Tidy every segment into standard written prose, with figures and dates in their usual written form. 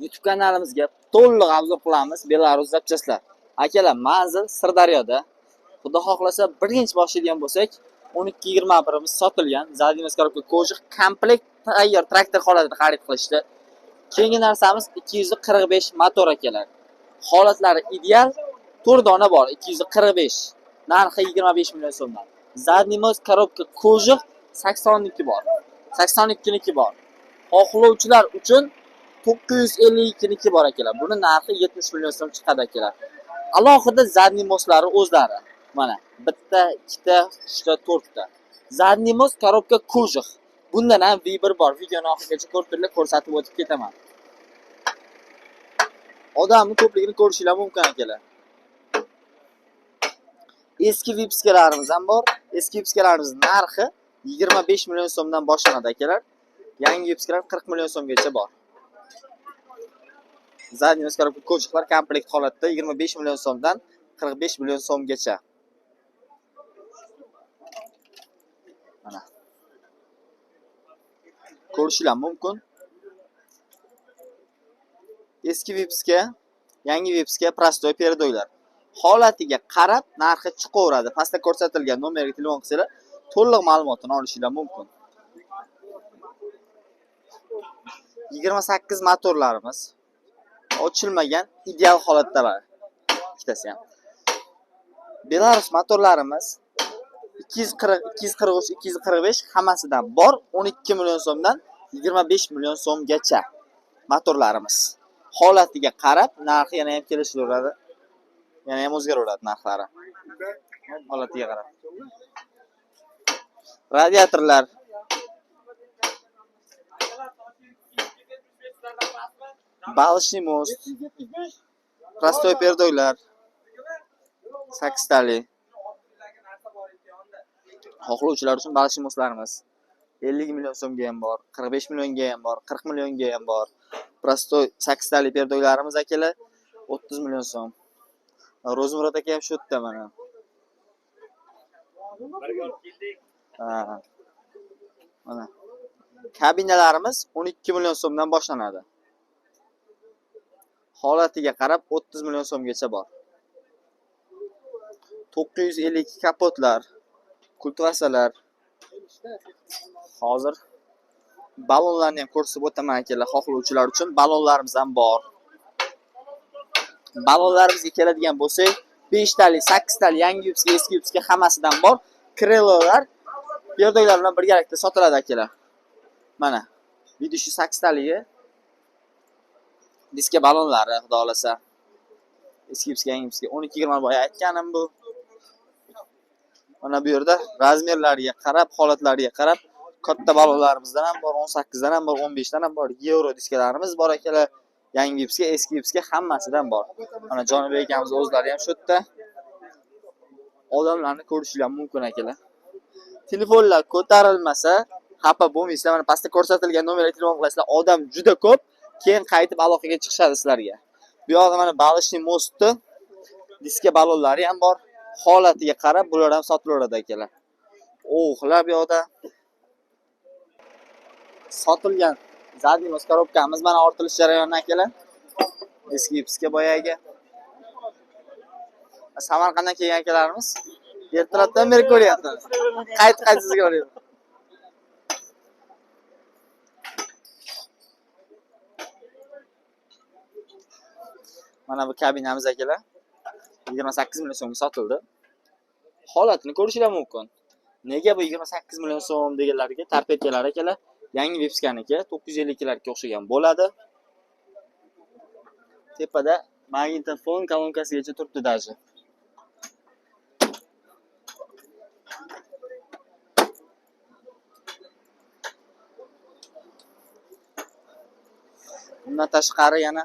YouTube kanalimizga to'liq obzor qilamiz Belarus zapchastlar. Akalar, manzil Sirdaryoda. Xudo xohlasa birinchi boshlaydigan bo'lsak, 1221imiz sotilgan. Zadimiz korobka ko'jiq komplekt tayyor traktor holatida xarid qilishdi. Keyingi narsamiz 245 motor akalar. Holatlari ideal, 4 dona bor 245. Narxi 25 million so'mdan. Zadimiz korobka ko'jiq 82 bor. 82niki bor. Xohlovchilar uchun 952niki bor akalar. Buni narxi 70 million so'm chiqadi akalar. Alohida zadniy moslari o'zlari. Mana bitta, ikkita, uchta, to'rtta. Zadniy mos korobka ko'jiq. Bundan ham V1 bor. Videoni oxirigacha ko'rib turib ko'rsatib o'tib ketaman. Odamni ko'pligini ko'rishingiz mumkin akalar. Eski Vipskalarimiz ham bor. Eski Vipskalarimiz narxi 25 million so'mdan boshlanadi akalar. Yangi Vipskalar 40 million so'mgacha bor. Zadniy korobka ko'jiqlar komplekt holatda 25 million so'mdan 45 million so'mgacha. Mana. Ko'rishingiz mumkin. Eski Vipska, yangi Vipska prostoy perdoylar. Holatiga qarab narxi chiqaveradi. Pastda ko'rsatilgan nomerga telefon qilsanglar, to'liq ma'lumotini olishingiz mumkin. 28 motorlarimiz ochilmagan ideal holatdalar. Ikkitasi ham. Belarus motorlarimiz 240, 243, 245 hammasidan bor. 12 million so'mdan 25 million so'mgacha motorlarimiz. Holatiga qarab narxi yana ham kelishaveradi. Yana ham o'zgaraveradi narxlari. Holatiga qarab. Radiatorlar Balishniy most, prostoy perdoylar 8 tali. Xohlovchilar uchun balishniy mostlarimiz 50 million so'mga ham bor, 45 millionga ham bor, 40 millionga ham bor. Prostoy 8 tali perdoylarimiz akalar 30 million so'm. Rozmurod aka ham shu yerda mana. Mana. Kabinalarimiz 12 million so'mdan boshlanadi. Holatiga qarab 30 million so'mgacha bor. 952 kapotlar, kultvasalar. Hozir balonlarni ham ko'rsatib o'taman akalar, xohlovchilar uchun balonlarimiz ham bor. Balonlarimizga keladigan bo'lsak, 5 tali, 8 tali yangi Vipska, eski Vipska hammasidan bor. Krelolar perdoylar bilan birgalikda sotiladi akalar. Mana, video shu 8 taliga diska balonlari, xudo xolasa. Eski Vipska, yangi Vipska 12-20 boya aytganim bu. Mana bu yerda razmerlariga qarab, holatlariga qarab katta balonlarimizdan ham bor, 18 dan ham bor, 15 dan ham bor. Euro diskalarimiz bor akalar. Yangi Vipska, eski Vipska hammasidan bor. Mana Jonibek akamiz o'zlari ham shu yerda. Odamlarni ko'rishingiz mumkin akalar. Telefonlar ko'tarilmasa, xafa bo'lmaysizlar. Mana pastda ko'rsatilgan nomerga telefon qilasizlar. Odam juda ko'p. Keyin qaytib aloqaga chiqishadi sizlarga. Bu yoqda mana balishniy mostni diska balonlari ham bor. Holatiga qarab bular ham sotilaveradi akalar. O'xlar bu yoqda. Sotilgan zadniy korobkamiz mana ortilish jarayonida akalar. Eski Vipska boyagi. Samarqanddan kelgan akalarimiz ertalabdan beri ko'ryapmiz. Qayt sizga o'raydi. Mana bu kabinamiz akalar 28 million so'mga sotildi. Holatini ko'rishingiz mumkin. Nega bu 28 million so'm deganlarga tarpetkalar akalar yangi Vipskaniki 952larga o'xshagan bo'ladi. Tepada magnitofon kolonkasigacha turibdi daji. Bundan tashqari yana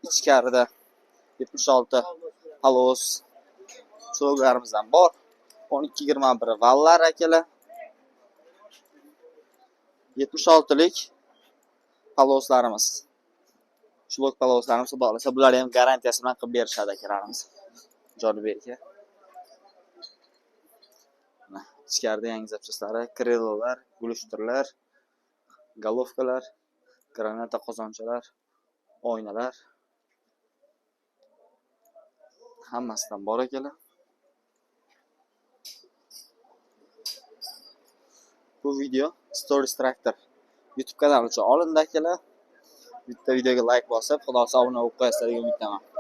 ichkarida 76 palos cho'glarimiz ham bor. 1221 vallar akalar. 76lik paloslarimiz. Shlok paloslarimiz xudo xolasa bular ham garantiyasi bilan qilib berishadi akalarimiz. Jonibek aka. Ichkarida yangi zapchastlari, krelolar, gulishtirlar. Golovkalar, granata qozonchalar, oynalar. Hammasidan bor akalar. Bu video Stories Tractor YouTube kanali uchun olindi akalar. Bitta videoga like bosib, xudo obuna bo'lib qo'yasizlar degan umiddaman.